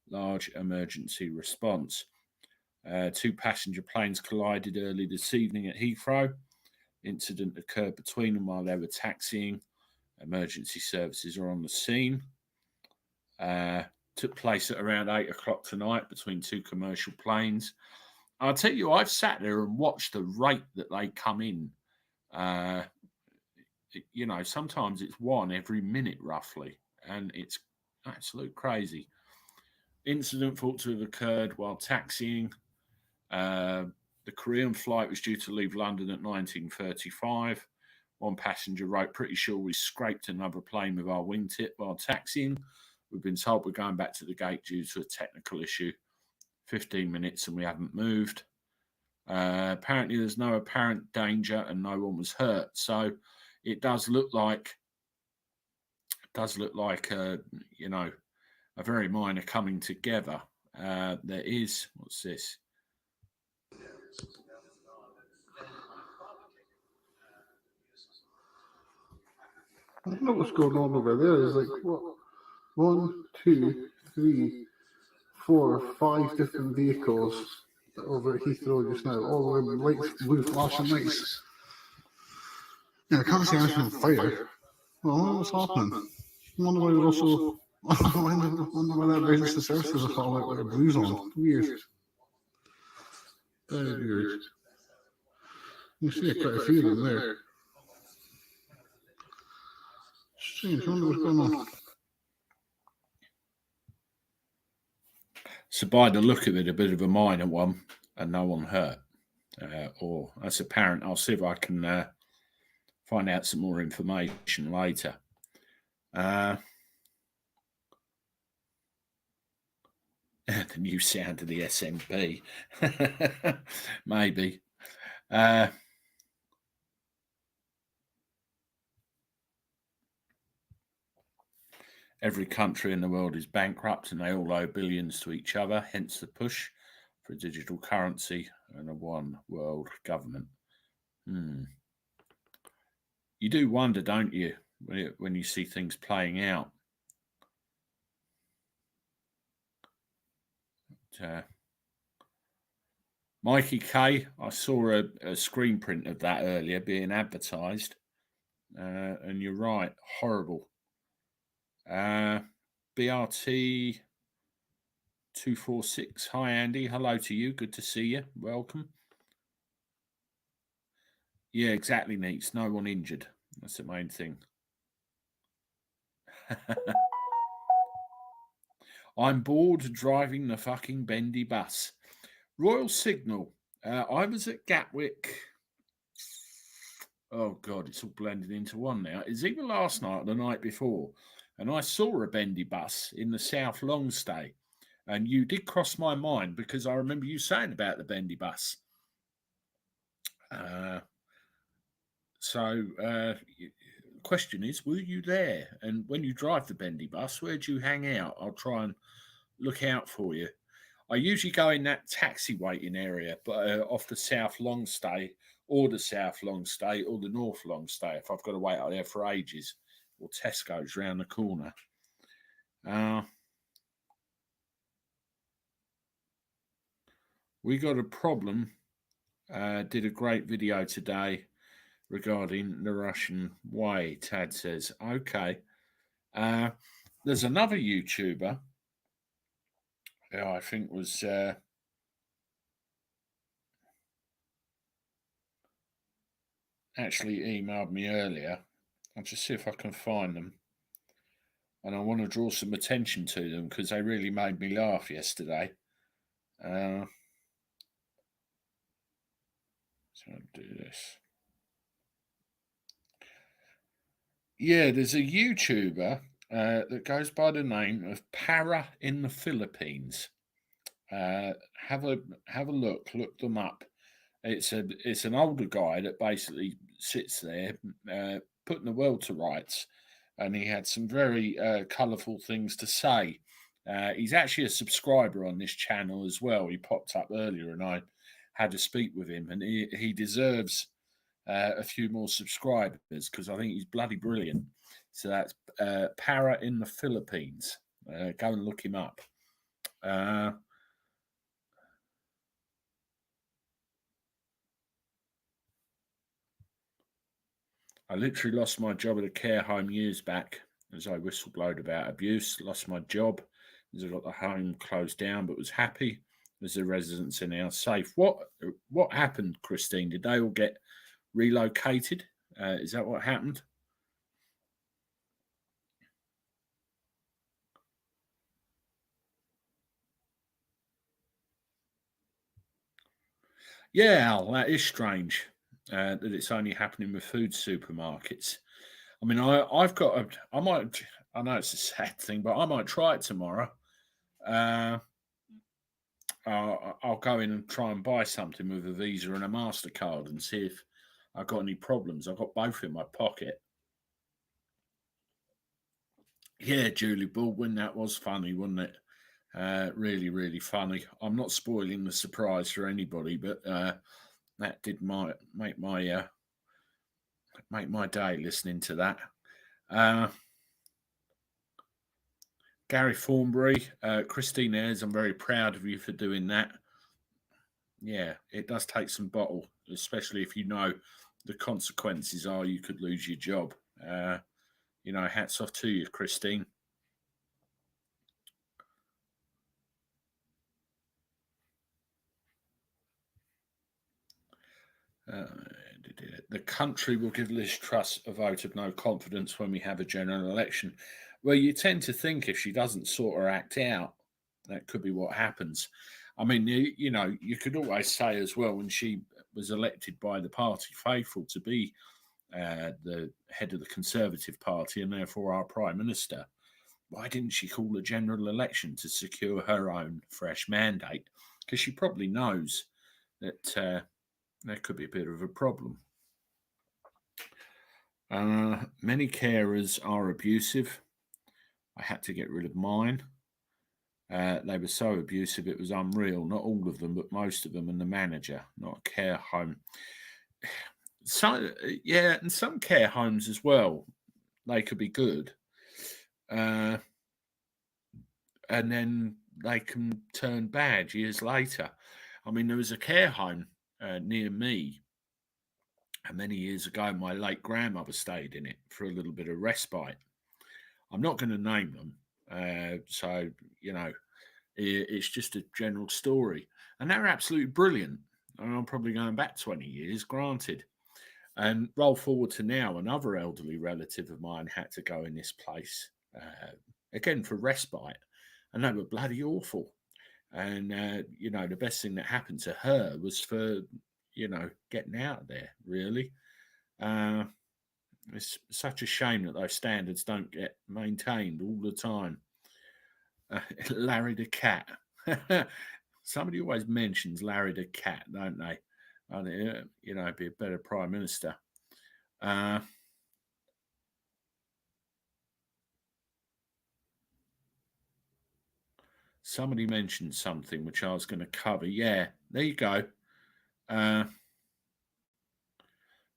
large emergency response. Two passenger planes collided early this evening at Heathrow. Incident occurred between them while they were taxiing. Emergency services are on the scene. Took place at around 8 o'clock tonight between two commercial planes. I'll tell you, I've sat there and watched the rate that they come in. Sometimes it's one every minute roughly, and it's absolute crazy. Incident thought to have occurred while taxiing. The Korean flight was due to leave London at 19:35. One passenger wrote, "Pretty sure we scraped another plane with our wingtip while taxiing. We've been told we're going back to the gate due to a technical issue. 15 minutes and we haven't moved." Apparently there's no apparent danger and no one was hurt. So it does look like a very minor coming together. There is, what's this? I don't know what's going on over there. There's like what? 1, 2, 3, 4, 5 different vehicles over at Heathrow just now. All the lights, blue flashing lights. Yeah, I can't see anything on fire. Well, I wonder what's happening. I wonder why they're also. I wonder why that emergency services are all out with their blues on. Weird. Very weird. You see quite a few of them there. Strange. I wonder what's going on. So by the look of it, a bit of a minor one, and no one hurt. Or that's apparent. I'll see if I can find out some more information later. The new sound of the SMB. Maybe. Every country in the world is bankrupt and they all owe billions to each other, hence the push for a digital currency and a one world government. You do wonder, don't you, when you see things playing out? Mikey K, I saw a screen print of that earlier being advertised, and you're right, horrible. BRT 246. Hi, Andy. Hello to you. Good to see you. Welcome. Yeah, exactly, Neats. No one injured. That's the main thing. I'm bored driving the fucking bendy bus. Royal Signal. I was at Gatwick. Oh, God, it's all blended into one now. It's either last night or the night before. And I saw a bendy bus in the South Long Stay. And you did cross my mind because I remember you saying about the bendy bus. So, question is, were you there? And when you drive the bendy bus, where do you hang out? I'll try and look out for you. I usually go in that taxi waiting area, but off the South Long Stay or the South Long Stay or the North Long Stay if I've got to wait out there for ages, or Tesco's round the corner. We got a problem. Did a great video today regarding the Russian way, Tad says. Okay. There's another YouTuber who I think was actually emailed me earlier. I'll just see if I can find them. And I want to draw some attention to them because they really made me laugh yesterday. So I'll do this. Yeah, there's a YouTuber that goes by the name of Para in the Philippines. Have a look them up. It's an older guy that basically sits there putting the world to rights, and he had some very colourful things to say. He's actually a subscriber on this channel as well. He popped up earlier, and I had to speak with him, and he deserves a few more subscribers because I think he's bloody brilliant. So that's Para in the Philippines. Go and look him up. I literally lost my job at a care home years back as I whistleblowed about abuse. Lost my job as I got the home closed down, but was happy as the residents are now safe. What happened, Christine? Did they all get relocated? Is that what happened? Yeah, Al, that is strange that it's only happening with food supermarkets. I mean, I might, I know it's a sad thing, but I might try it tomorrow. I'll go in and try and buy something with a Visa and a MasterCard and see if I've got any problems. I've got both in my pocket. Yeah, Julie Baldwin, that was funny, wasn't it? Really, really funny. I'm not spoiling the surprise for anybody, but that did make my day listening to that. Gary Thornbury, Christine Ayres, I'm very proud of you for doing that. Yeah, it does take some bottle, especially if you know the consequences are you could lose your job. Hats off to you, Christine. The country will give Liz Truss a vote of no confidence when we have a general election. Well, you tend to think if she doesn't sort her act out, that could be what happens. I mean, you could always say as well when she was elected by the party faithful to be the head of the Conservative Party and therefore our Prime Minister, why didn't she call a general election to secure her own fresh mandate? Because she probably knows that there could be a bit of a problem. Many carers are abusive. I had to get rid of mine. They were so abusive, it was unreal. Not all of them, but most of them, and the manager, not a care home. So, yeah, and some care homes as well, they could be good. And then they can turn bad years later. I mean, there was a care home near me, and many years ago, my late grandmother stayed in it for a little bit of respite. I'm not going to name them, so you know, it's just a general story, and they're absolutely brilliant. And I'm probably going back 20 years, granted. And roll forward to now, another elderly relative of mine had to go in this place again for respite, and they were bloody awful. And the best thing that happened to her was for getting out of there. Really, uh, it's such a shame that those standards don't get maintained all the time. Larry the cat. Somebody always mentions Larry the cat, don't they? Be a better prime minister. Somebody mentioned something which I was going to cover. Yeah, there you go.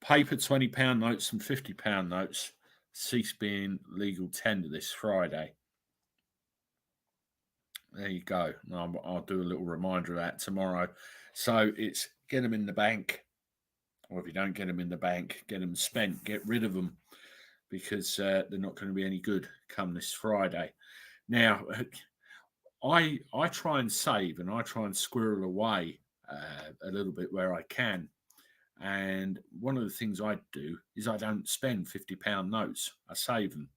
Paper £20 notes and £50 notes cease being legal tender this Friday. There you go. I'll do a little reminder of that tomorrow. So it's get them in the bank, or if you don't get them in the bank, get them spent, get rid of them, because they're not going to be any good come this Friday. Now, I try and save, and I try and squirrel away a little bit where I can. And one of the things I do is I don't spend £50 notes. I save them.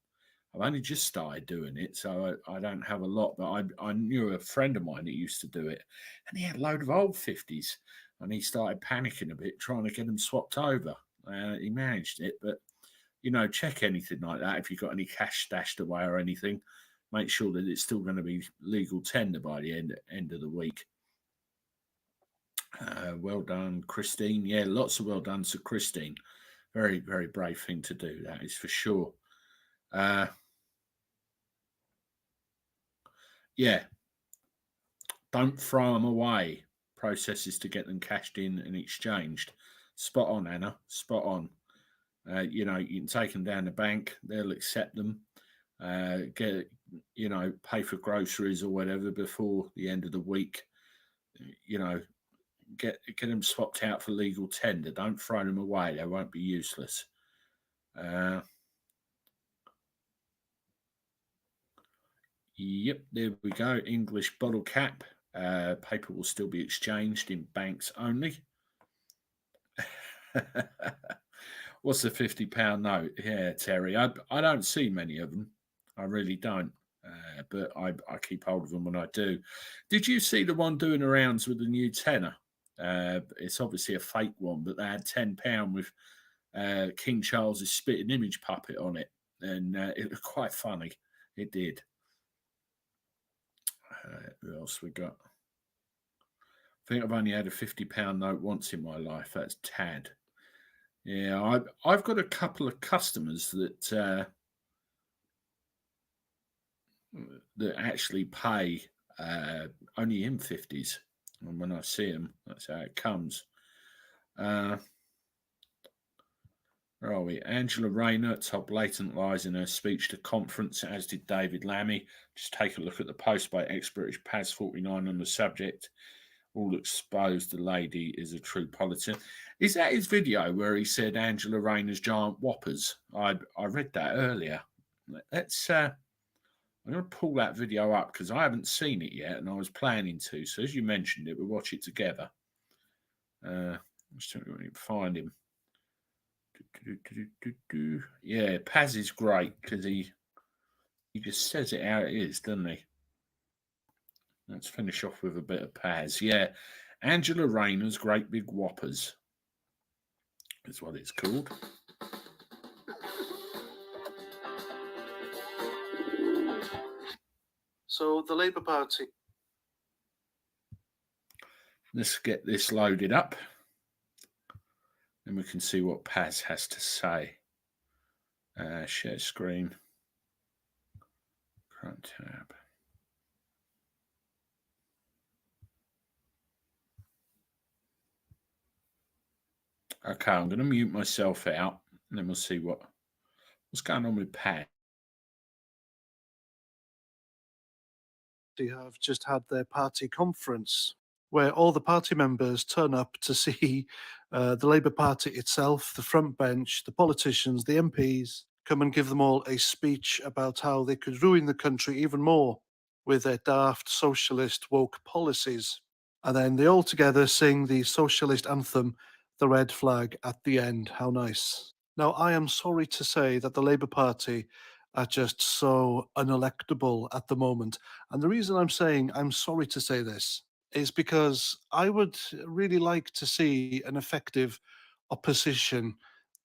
I've only just started doing it, so I don't have a lot. But I knew a friend of mine that used to do it, and he had a load of old 50s, and he started panicking a bit, trying to get them swapped over. He managed it, but check anything like that. If you've got any cash stashed away or anything, make sure that it's still going to be legal tender by the end of the week. Well done, Christine. Yeah, lots of well done to Christine. Very, very brave thing to do, that is for sure. Yeah, don't throw them away. Processes to get them cashed in and exchanged. Spot on, Anna. Spot on. You can take them down the bank. They'll accept them. Pay for groceries or whatever before the end of the week. Get them swapped out for legal tender. Don't throw them away. They won't be useless. Yep, there we go. English bottle cap. Paper will still be exchanged in banks only. What's the £50 note? Yeah, Terry. I don't see many of them. I really don't. But I keep hold of them when I do. Did you see the one doing the rounds with the new tenner? It's obviously a fake one, but they had £10 with King Charles's spitting image puppet on it, and it was quite funny. It did. Who else we got? I think I've only had a £50 note once in my life. That's Tad. Yeah, I've got a couple of customers that actually pay only in 50s, and when I see them, that's how it comes. Where are we? Angela Rayner told blatant lies in her speech to conference, as did David Lammy. Just take a look at the post by expert Paz 49 on the subject. All exposed the lady is a true politician. Is that his video where he said Angela Rayner's giant whoppers? I read that earlier. Let's I'm going to pull that video up because I haven't seen it yet and I was planning to. So as you mentioned it, we'll watch it together. Let's see if we can find him. Yeah, Paz is great because he just says it how it is, doesn't he? Let's finish off with a bit of Paz. Yeah, Angela Rayner's Great Big Whoppers is what it's called. So the Labour Party. Let's get this loaded up. And we can see what Paz has to say. Share screen. Front tab. Okay, I'm going to mute myself out, and then we'll see what's going on with Pat. They have just had their party conference where all the party members turn up to see the Labour Party itself, the front bench, the politicians, the MPs, come and give them all a speech about how they could ruin the country even more with their daft socialist woke policies. And then they all together sing the socialist anthem, the red flag, at the end. How nice. Now, I am sorry to say that the Labour Party are just so unelectable at the moment. And the reason I'm saying I'm sorry to say this is because I would really like to see an effective opposition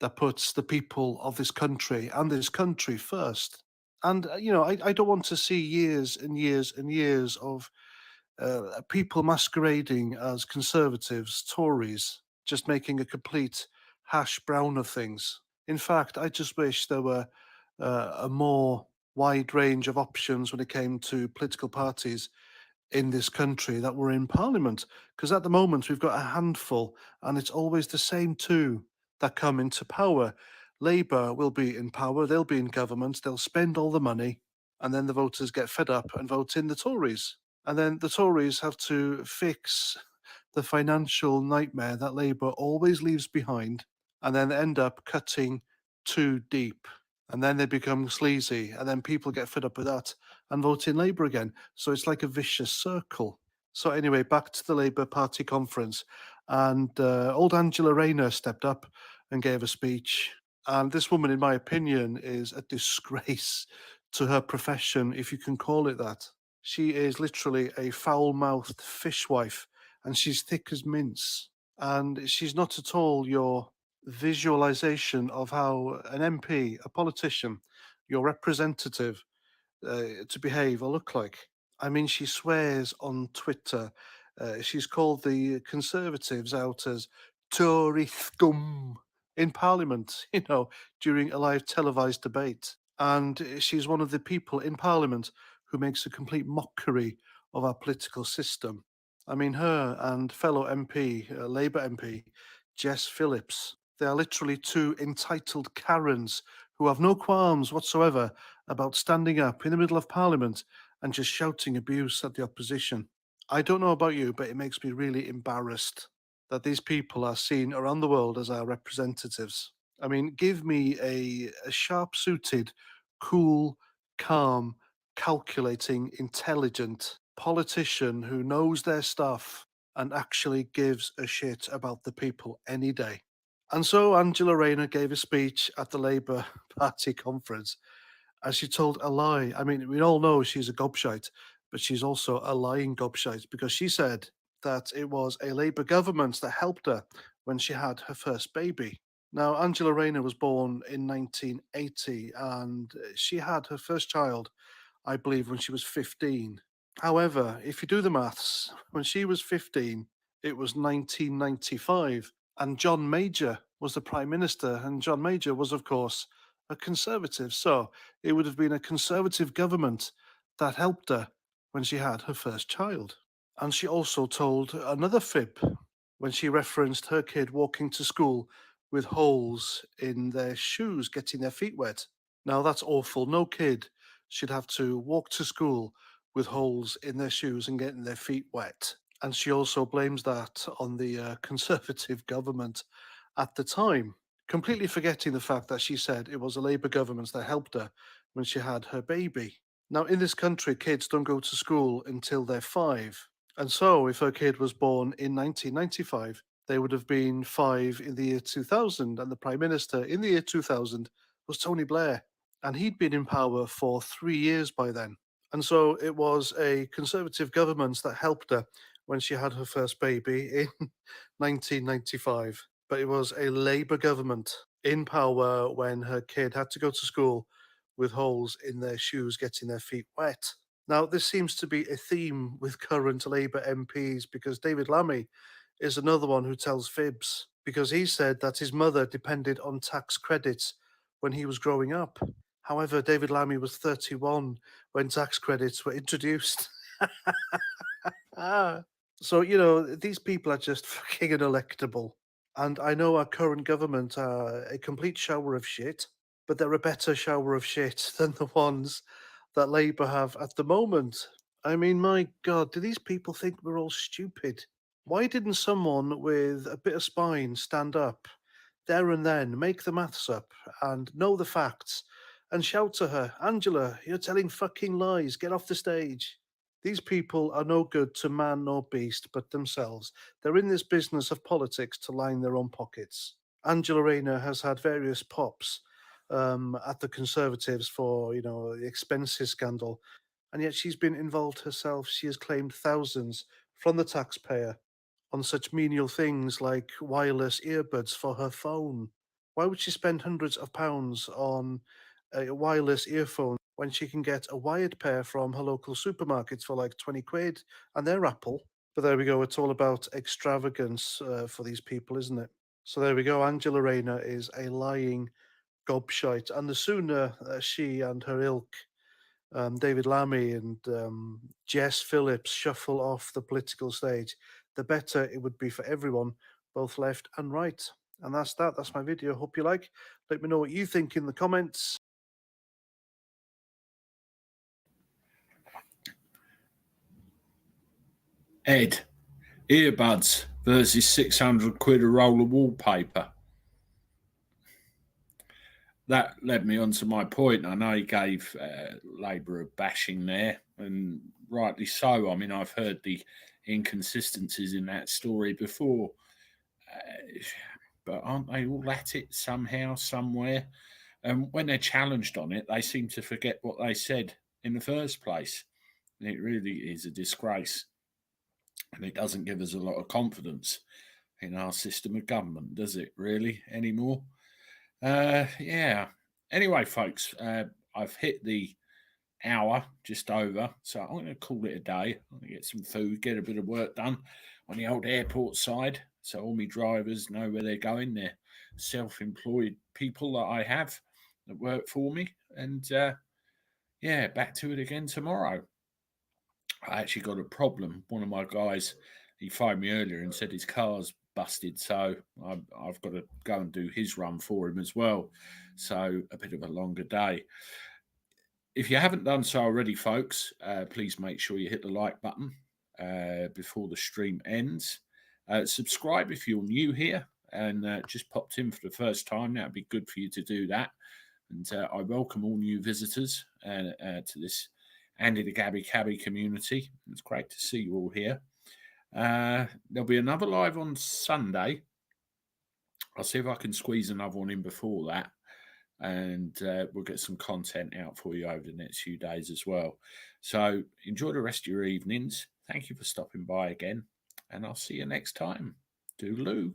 that puts the people of this country and this country first. And, I don't want to see years and years and years of people masquerading as conservatives, Tories, just making a complete hash brown of things. In fact, I just wish there were a more wide range of options when it came to political parties in this country that were in Parliament. Because at the moment, we've got a handful, and it's always the same two that come into power. Labour will be in power, they'll be in government, they'll spend all the money, and then the voters get fed up and vote in the Tories. And then the Tories have to fix the financial nightmare that Labour always leaves behind, and then end up cutting too deep. And then they become sleazy, and then people get fed up with that and vote in Labour again. So it's like a vicious circle. So anyway, back to the Labour Party conference, and old Angela Rayner stepped up and gave a speech. And this woman, in my opinion, is a disgrace to her profession, if you can call it that. She is literally a foul-mouthed fishwife, and she's thick as mince. And she's not at all your visualization of how an MP, a politician, your representative, to behave or look like. I mean, she swears on Twitter. She's called the Conservatives out as Tory scum in Parliament, during a live televised debate. And she's one of the people in Parliament who makes a complete mockery of our political system. I mean, her and fellow MP, Labour MP, Jess Phillips, they are literally two entitled Karens who have no qualms whatsoever about standing up in the middle of Parliament and just shouting abuse at the opposition. I don't know about you, but it makes me really embarrassed that these people are seen around the world as our representatives. I mean, give me a sharp suited, cool, calm, calculating, intelligent politician who knows their stuff and actually gives a shit about the people any day. And so Angela Rayner gave a speech at the Labour Party conference, and she told a lie. I mean, we all know she's a gobshite, but she's also a lying gobshite because she said that it was a Labour government that helped her when she had her first baby. Now, Angela Rayner was born in 1980, and she had her first child, I believe, when she was 15. However, if you do the maths, when she was 15, it was 1995, and John Major was the Prime Minister, and John Major was, of course, a Conservative. So it would have been a Conservative government that helped her when she had her first child. And she also told another fib when she referenced her kid walking to school with holes in their shoes, getting their feet wet. Now, that's awful. No kid should have to walk to school with holes in their shoes and getting their feet wet. And she also blames that on the Conservative government at the time, completely forgetting the fact that she said it was a Labour government that helped her when she had her baby. Now, in this country, kids don't go to school until they're 5. And so, if her kid was born in 1995, they would have been 5 in the year 2000, and the Prime Minister in the year 2000 was Tony Blair, and he'd been in power for 3 years by then. And so it was a Conservative government that helped her when she had her first baby in 1995. But it was a Labour government in power when her kid had to go to school with holes in their shoes, getting their feet wet. Now, this seems to be a theme with current Labour MPs because David Lammy is another one who tells fibs because he said that his mother depended on tax credits when he was growing up. However, David Lammy was 31 when tax credits were introduced. So, you know, these people are just fucking unelectable. And I know our current government are a complete shower of shit, but they're a better shower of shit than the ones that Labour have at the moment. I mean, my God, do these people think we're all stupid? Why didn't someone with a bit of spine stand up there and then, make the maths up and know the facts and shout to her, Angela, you're telling fucking lies, get off the stage. These people are no good to man nor beast but themselves. They're in this business of politics to line their own pockets. Angela Rayner has had various pops at the Conservatives for, you know, the expenses scandal, and yet she's been involved herself. She has claimed thousands from the taxpayer on such menial things like wireless earbuds for her phone. Why would she spend hundreds of pounds on a wireless earphone when she can get a wired pair from her local supermarkets for like 20 quid and they're Apple? But there we go, it's all about extravagance for these people, isn't it? So there we go, Angela Rayner is a lying gobshite, and the sooner she and her ilk David Lammy and Jess Phillips shuffle off the political stage, the better it would be for everyone, both left and right. And that's that. That's my video. Hope you like. Let me know what you think in the comments. Ed, earbuds versus 600 quid a roll of wallpaper. That led me on to my point. I know he gave Labour a bashing there, and rightly so. I mean, I've heard the inconsistencies in that story before, but aren't they all at it somehow, somewhere? And when they're challenged on it, they seem to forget what they said in the first place. And it really is a disgrace. And it doesn't give us a lot of confidence in our system of government, does it really anymore? Yeah. Anyway, folks, I've hit the hour just over, so I'm going to call it a day. I'm going to get some food, get a bit of work done on the old airport side, so all my drivers know where they're going. They're self-employed people that I have that work for me, and yeah, back to it again tomorrow. I actually got a problem. One of my guys, he phoned me earlier and said his car's busted, so I've got to go and do his run for him as well. So a bit of a longer day. If you haven't done so already, folks, please make sure you hit the like button before the stream ends. Subscribe if you're new here and just popped in for the first time. That would be good for you to do that. And I welcome all new visitors to this Andy the Gabby Cabby community. It's great to see you all here. There'll be another live on Sunday. I'll see if I can squeeze another one in before that. And we'll get some content out for you over the next few days as well. So enjoy the rest of your evenings. Thank you for stopping by again. And I'll see you next time. Toodaloo.